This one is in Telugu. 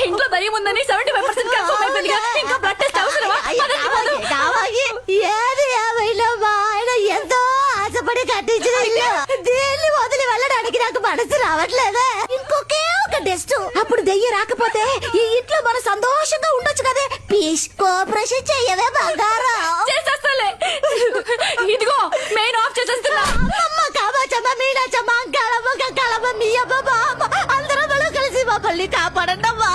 ఇంట్లో దయ్యం ఉందని 75% కన్ఫర్మ్ అయిపోయిందిగా. ఇంకా బ్లడ్ టెస్ట్ అవసరమా? ఏది ఏమైనా మా ఆయన ఎంతో ఆశపడి కట్టించిన ఇల్లు. దీన్ని వదిలి వెళ్ళడానికి నాకు మనసు రావట్లేదే. ఇంకొకే ఒక టెస్ట్, అప్పుడు దెయ్యం రాకపోతే ఈ ఇంట్లో మనం సంతోషంగా ఉండొచ్చు కదే. ప్లీజ్ కోఆపరేషన్ చెయ్యవే బంగారం. చేసేస్తాలే. ఇదిగో మెయిన్ ఆఫ్ చేసేస్తున్నా. అమ్మ కామాచమ్మ, మీనాచమ్మ, అంకాళమ్మ, కంకాళమ్మ, మీ అమ్మ, మా అమ్మ అందరం కలిసి మా పల్లి కాపాడండి అమ్మా.